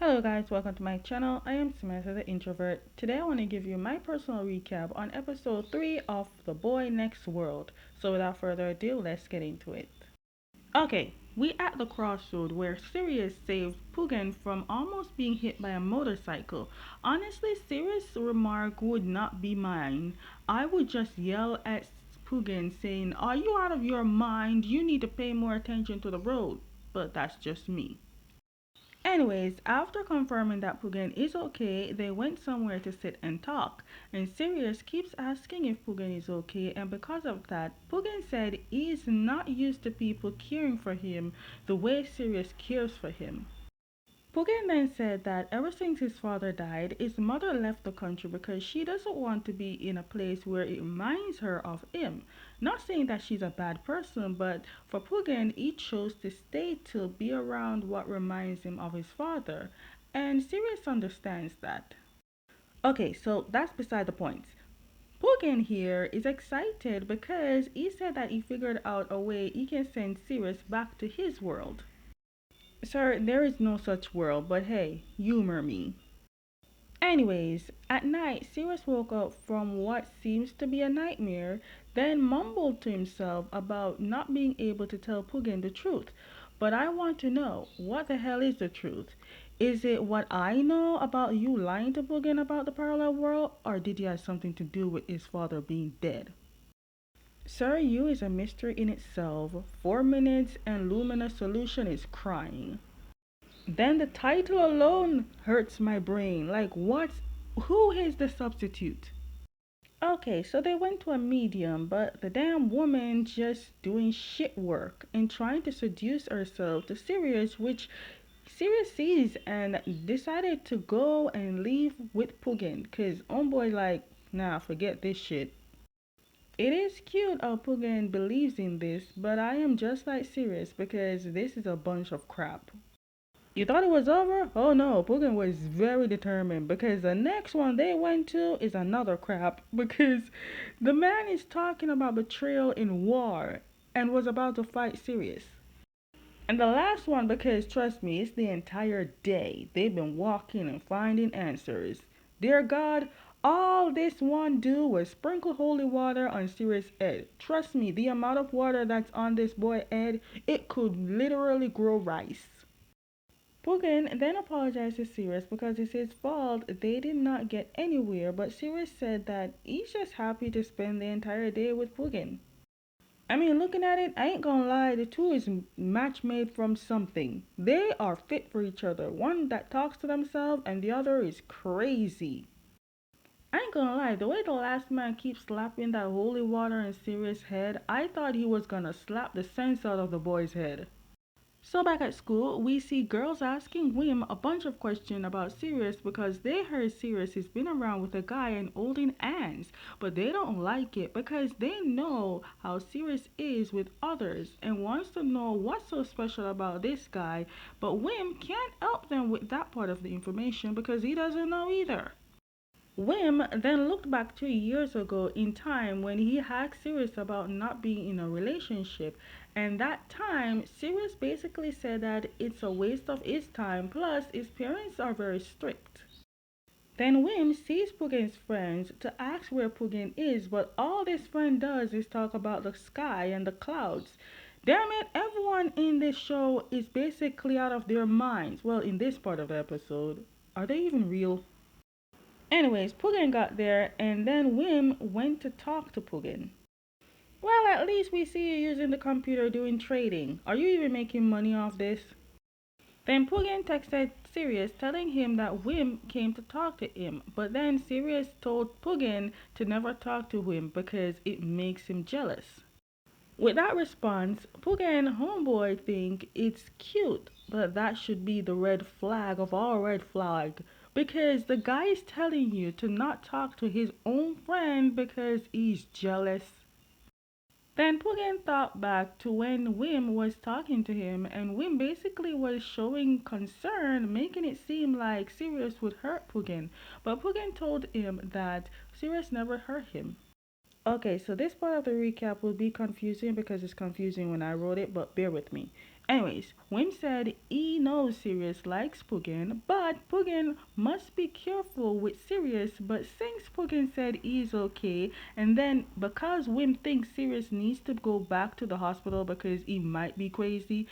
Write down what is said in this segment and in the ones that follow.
Hello guys, welcome to my channel. I am Samantha the Introvert. Today I want to give you my personal recap on episode 3 of The Boy Next World. So without further ado, let's get into it. Okay, we at the crossroad where Sirius saved Pugan from almost being hit by a motorcycle. Honestly, Sirius' remark would not be mine. I would just yell at Pugan saying, "Are you out of your mind? You need to pay more attention to the road." But that's just me. Anyways, after confirming that Pugan is okay, they went somewhere to sit and talk. And Sirius keeps asking if Pugan is okay, and because of that, Pugan said he is not used to people caring for him the way Sirius cares for him. Pugan then said that ever since his father died, his mother left the country because she doesn't want to be in a place where it reminds her of him. Not saying that she's a bad person, but for Pugan, he chose to stay to be around what reminds him of his father. And Sirius understands that. Okay, so that's beside the point. Pugan here is excited because he said that he figured out a way he can send Sirius back to his world. Sir, there is no such world, but hey, humor me. Anyways, at night, Sirius woke up from what seems to be a nightmare, then mumbled to himself about not being able to tell Pugan the truth. But I want to know, what the hell is the truth? Is it what I know about you lying to Pugan about the parallel world, or did it have something to do with his father being dead? Sir, you is a mystery in itself. 4 minutes and Lumina's solution is crying. Then the title alone hurts my brain. Like, what? Who is the substitute? Okay, so they went to a medium, but the damn woman just doing shit work and trying to seduce herself to Sirius, which Sirius sees and decided to go and leave with Pugan, cause homeboy like, nah, forget this shit. It is cute how Pugan believes in this, but I am just like Sirius because this is a bunch of crap. You thought it was over? Oh no, Putin was very determined because the next one they went to is another crap because the man is talking about betrayal in war and was about to fight Sirius. And the last one, because trust me, it's the entire day they've been walking and finding answers. Dear God, all this one do was sprinkle holy water on Sirius' head. Trust me, the amount of water that's on this boy's head, it could literally grow rice. Pugan then apologized to Sirius because it's his fault they did not get anywhere, but Sirius said that he's just happy to spend the entire day with Pugan. I mean, looking at it, I ain't gonna lie, the two is match made from something. They are fit for each other. One that talks to themselves and the other is crazy. I ain't gonna lie, the way the last man keeps slapping that holy water in Sirius' head, I thought he was gonna slap the sense out of the boy's head. So back at school, we see girls asking Wim a bunch of questions about Sirius because they heard Sirius has been around with a guy and holding hands, but they don't like it because they know how Sirius is with others and wants to know what's so special about this guy, but Wim can't help them with that part of the information because he doesn't know either. Wim then looked back 2 years ago in time when he asked Sirius about not being in a relationship. And that time, Sirius basically said that it's a waste of his time, plus, his parents are very strict. Then Wim sees Pugin's friends to ask where Pugin is, but all this friend does is talk about the sky and the clouds. Damn it, everyone in this show is basically out of their minds. Well, in this part of the episode, are they even real? Anyways, Pugin got there, and then Wim went to talk to Pugin. Well, at least we see you using the computer doing trading. Are you even making money off this? Then Pugin texted Sirius telling him that Wim came to talk to him, but then Sirius told Pugin to never talk to Wim because it makes him jealous. With that response, Pugin and Homeboy think it's cute, but that should be the red flag of all red flag because the guy is telling you to not talk to his own friend because he's jealous. Then Pugin thought back to when Wim was talking to him, and Wim basically was showing concern, making it seem like Sirius would hurt Pugin, but Pugin told him that Sirius never hurt him. Okay, so this part of the recap will be confusing because it's confusing when I wrote it, but bear with me. Anyways, Wim said he knows Sirius likes Pugin, but Pugin must be careful with Sirius. But since Pugin said he's okay, and then because Wim thinks Sirius needs to go back to the hospital because he might be crazy,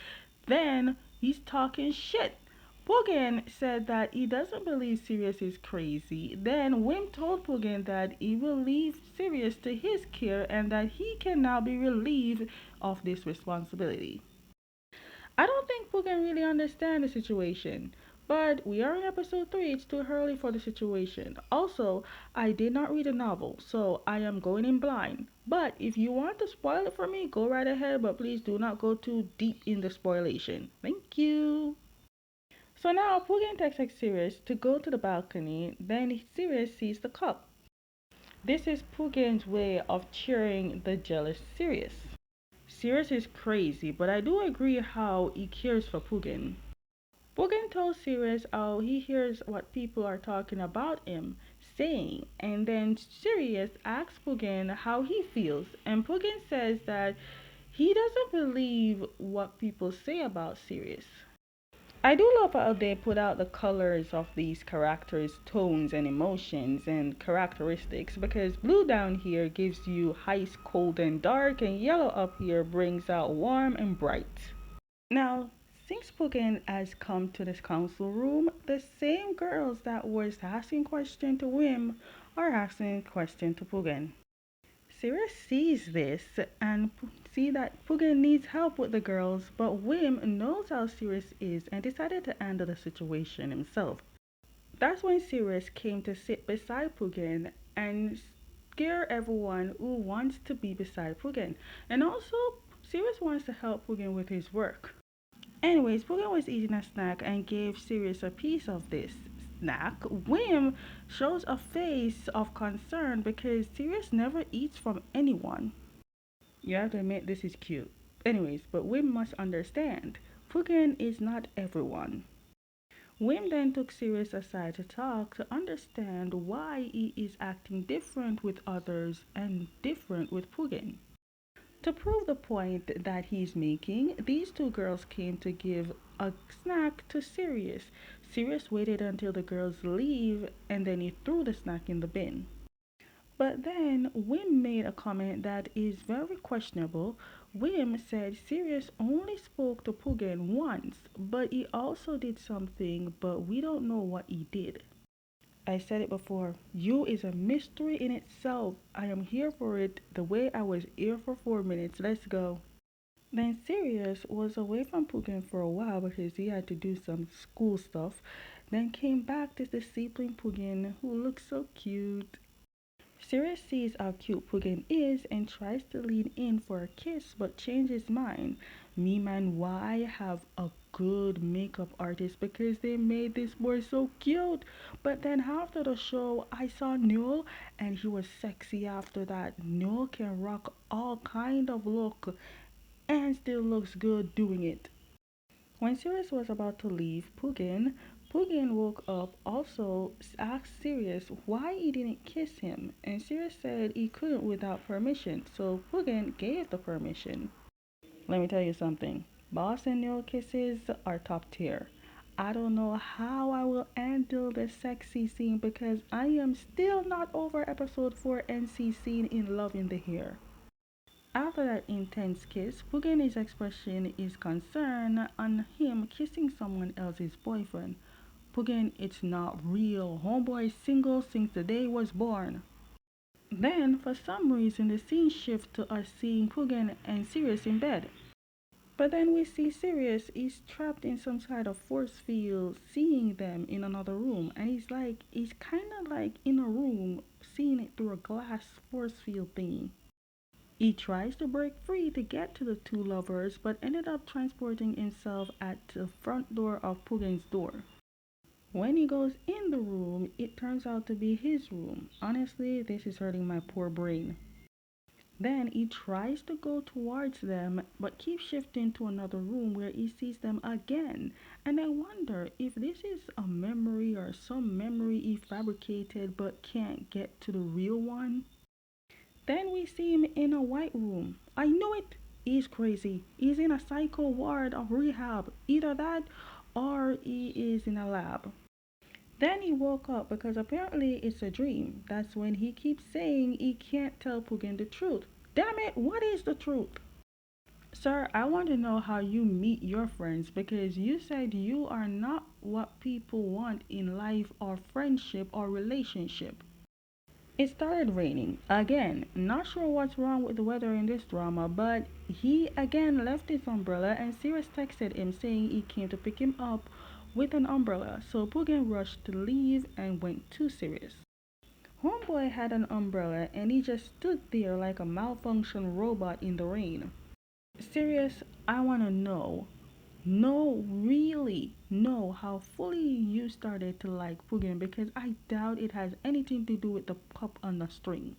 then he's talking shit. Pugin said that he doesn't believe Sirius is crazy. Then Wim told Pugin that he will leave Sirius to his care and that he can now be relieved of this responsibility. I don't think we can really understand the situation. But we are in episode 3, it's too early for the situation. Also, I did not read a novel, so I am going in blind. But if you want to spoil it for me, go right ahead, but please do not go too deep in the spoilation. Thank you. So now Pugin texts Sirius to go to the balcony, then Sirius sees the cup. This is Pugin's way of cheering the jealous Sirius. Sirius is crazy, but I do agree how he cares for Pugin. Pugin tells Sirius how he hears what people are talking about him, saying, and then Sirius asks Pugin how he feels, and Pugin says that he doesn't believe what people say about Sirius. I do love how they put out the colors of these characters' tones and emotions and characteristics because blue down here gives you ice cold and dark, and yellow up here brings out warm and bright. Now, since Pukin has come to this council room, the same girls that was asking question to Wim are asking question to Pugan. Sirius sees this and see that Pugan needs help with the girls, but Wim knows how Sirius is and decided to handle the situation himself. That's when Sirius came to sit beside Pugan and scare everyone who wants to be beside Pugan. And also, Sirius wants to help Pugan with his work. Anyways, Pugan was eating a snack and gave Sirius a piece of this snack. Wim shows a face of concern because Sirius never eats from anyone. You have to admit this is cute. Anyways, but Wim must understand. Pugan is not everyone. Wim then took Sirius aside to talk to understand why he is acting different with others and different with Pugan. To prove the point that he's making, these two girls came to give a snack to Sirius. Sirius waited until the girls leave and then he threw the snack in the bin. But then Wim made a comment that is very questionable. Wim said Sirius only spoke to Pugan once, but he also did something, but we don't know what he did. I said it before. You is a mystery in itself. I am here for it the way I was here for 4 minutes. Let's go. Then Sirius was away from Putin for a while because he had to do some school stuff. Then came back to the sibling Putin who looks so cute. Sirius sees how cute Pugan is and tries to lean in for a kiss but changes his mind. Meme and Y have a good makeup artist because they made this boy so cute. But then after the show, I saw Noel and he was sexy after that. Noel can rock all kind of look and still looks good doing it. When Sirius was about to leave Pugin woke up also asked Sirius why he didn't kiss him, and Sirius said he couldn't without permission, so Pugin gave the permission. Let me tell you something. Boss and Neo kisses are top tier. I don't know how I will handle the sexy scene because I am still not over episode 4 NC scene in Love in the Hair. After that intense kiss, Pugani's expression is concern on him kissing someone else's boyfriend. Pugan, it's not real. Homeboy is single since the day he was born. Then, for some reason, the scene shifts to us seeing Pugan and Sirius in bed. But then we see Sirius is trapped in some kind of force field, seeing them in another room, and he's kind of like in a room, seeing it through a glass force field thingy. He tries to break free to get to the two lovers, but ended up transporting himself at the front door of Pugin's door. When he goes in the room, it turns out to be his room. Honestly, this is hurting my poor brain. Then he tries to go towards them, but keeps shifting to another room where he sees them again. And I wonder if this is a memory or some memory he fabricated but can't get to the real one. Then we see him in a white room. I knew it! He's crazy. He's in a psycho ward of rehab. Either that or he is in a lab. Then he woke up because apparently it's a dream. That's when he keeps saying he can't tell Pugin the truth. Damn it, what is the truth? Sir, I want to know how you meet your friends because you said you are not what people want in life or friendship or relationship. It started raining. Again, not sure what's wrong with the weather in this drama, but he again left his umbrella and Sirius texted him saying he came to pick him up with an umbrella. So Pugin rushed to leave and went to Sirius. Homeboy had an umbrella and he just stood there like a malfunctioned robot in the rain. Sirius, I wanna really know how fully you started to like Pugin because I doubt it has anything to do with the pup on the string.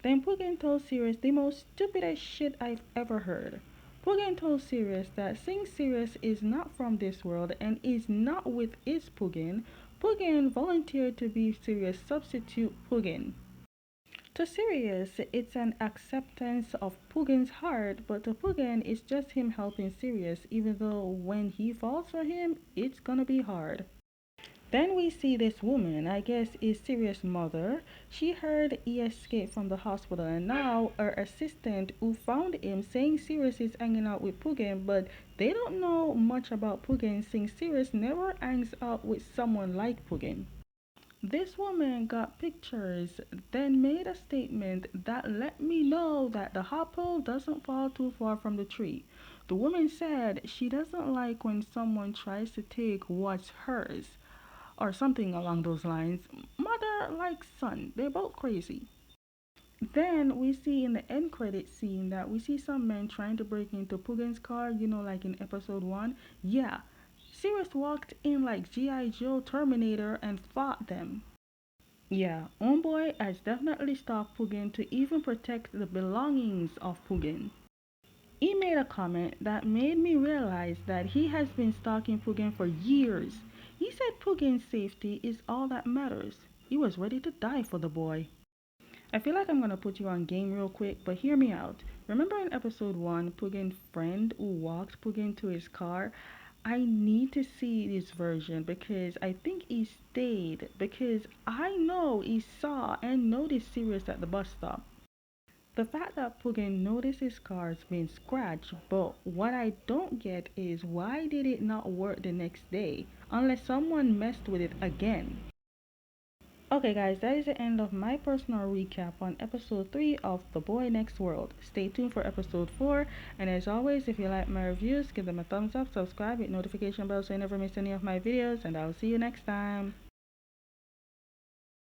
Then Pugin told Sirius the most stupidest shit I've ever heard. Pugin told Sirius that since Sirius is not from this world and is not with his Pugin, Pugin volunteered to be Sirius' substitute Pugin. To Sirius, it's an acceptance of Pugin's heart, but to Pugin, it's just him helping Sirius, even though when he falls for him, it's gonna be hard. Then we see this woman, I guess is Sirius' mother. She heard he escaped from the hospital, and now her assistant who found him saying Sirius is hanging out with Pugin, but they don't know much about Pugin since Sirius never hangs out with someone like Pugin. This woman got pictures, then made a statement that let me know that the apple doesn't fall too far from the tree. The woman said she doesn't like when someone tries to take what's hers, or something along those lines. Mother like son, they're both crazy. Then we see in the end credit scene that we see some men trying to break into Pugin's car, like in episode 1. Yeah, Sirius walked in like G.I. Joe Terminator and fought them. Yeah, Homeboy has definitely stalked Pugin to even protect the belongings of Pugin. He made a comment that made me realize that he has been stalking Pugin for years. He said Pugin's safety is all that matters. He was ready to die for the boy. I feel like I'm gonna put you on game real quick, but hear me out. Remember in episode 1, Pugin's friend who walked Pugin to his car? I need to see this version because I think he stayed because I know he saw and noticed Sirius at the bus stop. The fact that Pugin noticed his car's been scratched, but what I don't get is why did it not work the next day unless someone messed with it again? Okay, guys, that is the end of my personal recap on episode 3 of The Boy Next World. Stay tuned for episode 4, and as always, if you like my reviews, give them a thumbs up, subscribe, hit notification bell so you never miss any of my videos, and I'll see you next time.